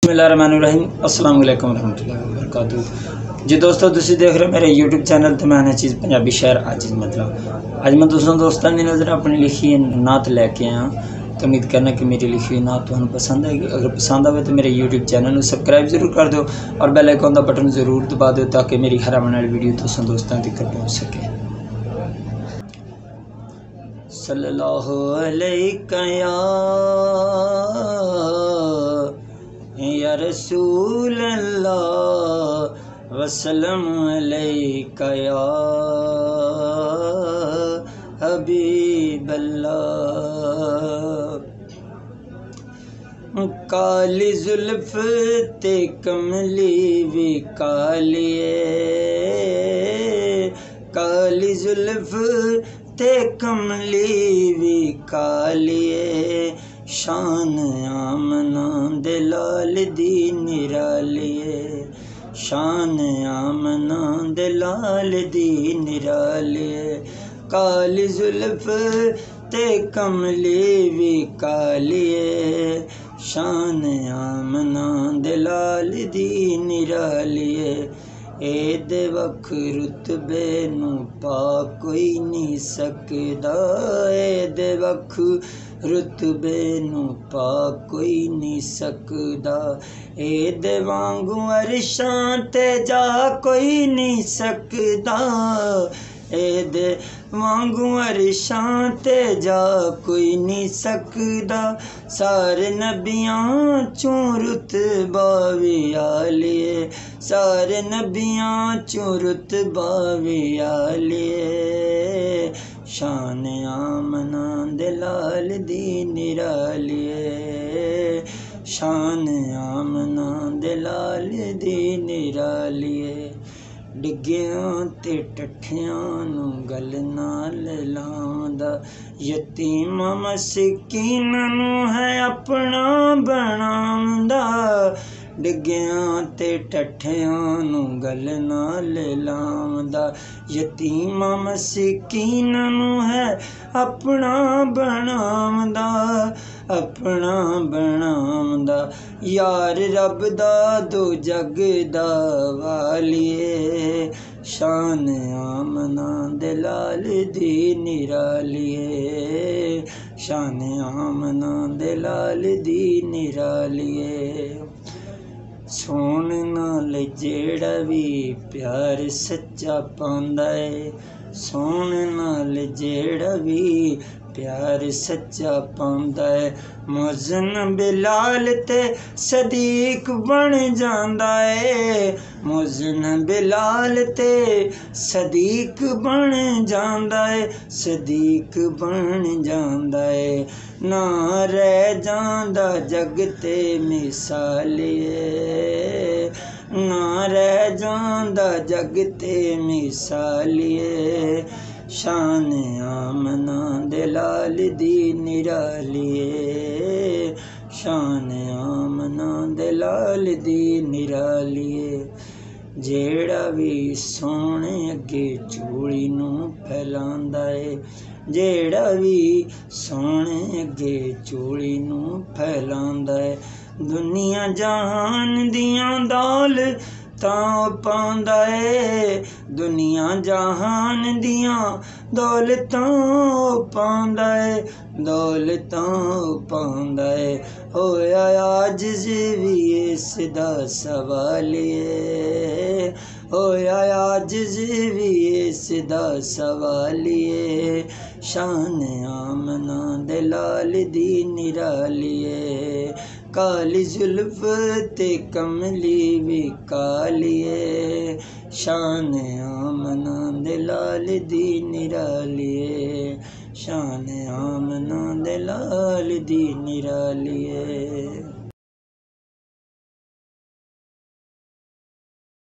बिस्मिल्लाहिर्रहमानिर्रहीम अस्सलाम वालेकुम रहमतुल्लाहि व बरकातुहू। जी दोस्तों, तुसी देख रहे हो मेरे यूट्यूब चैनल तो मैं चीज़ पंजाबी शहर अज मैं दोस्तों की नज़र अपनी लिखी नात लैके आया। तो उम्मीद करना कि मेरी लिखी हुई नात तुहानू पसंद आएगी। अगर पसंद आए तो मेरे यूट्यूब चैनल को सब्सक्राइब जरूर कर दो और बेल आइकन का बटन जरूर दबा दो ताकि मेरी हर आने वाली वीडियो दोस्तों तक पहुँच सके। सल्लल्लाहु अलैका या रसूल अल्लाह वसल्लम अलैका या हबीब अल्लाह। काली जुल्फ ते कमली भी कालिए, काली जुल्फ ते कमली भी कालिए, शान आमना दे लाल दी निरालिए, शान आमना दे लाल दी निरालिए। काली जुल्फ ते कमली भी कालिए, शान आमना दे लाल दी निरालिए। एदे वख रुतबे नू पा कोई नहीं सकदा, एदे वख रुतबे नू पा कोई नहीं सकदा, एदे वांगू अरशां ते जा कोई नहीं सकदा, एदे वांगू अरशां ते जा कोई नहीं सकदा। सारे नबियां चों रुतबा भी आलिए, सारे नबियां चों रुतबा भी आलिए, शान आमना दे लाल दी निरालिए, शान आमना दे लाल दी निरालिए। डिग्गियां ते टठियां नू गल नाल लांदा, यतीमां मस्कीनां नू है अपना बनांदा, डिग्गियां ते टठियां नू गल नाल लांदा, यतीमां मस्कीनां नू है अपना बनांदा, अपना बनांदा। यार रब दा दो जग दा वालिए, शान आमना दे लाल दी निरालिए, शान आमना दे लाल दी निरालिए। सोन नाल जेड़ा भी प्यार सच्चा पांदा है, सोन नाल जेड़ा भी प्यार सच्चा पांदा है, मुअज़्ज़िन बिलाल ते सदीक बन जांदा है, मुअज़्ज़िन बिलाल ते सदीक बन जांदा है, सदीक बन जांदा है। ना रह जांदा जग ते मिसालिए, ना रह जांदा जग ते मिसालिए, शान आमना दे लाल दी निरालिए, शान आमना दे लाल दी निरालिए। जेड़ा भी सोने अगे चूड़ी नू फैलांदा है, जेड़ा भी सोने अगे चूड़ी नू फैलांदा है, दुनिया जहान दियां दौलतां पांदा है, दुनिया जहान दियां दौलतां पांदा है, दौलतां पांदा है। होया आजिज़ भी इसदा सवालिए, होया आजिज़ भी इसदा सवालिए, शान आमना दे लाल दी निरालिए। काली जुल्फ ते कमली भी कालिए, शान आमना दे लाल दी निरालिए, शान आमना दे लाल दी निरालिए।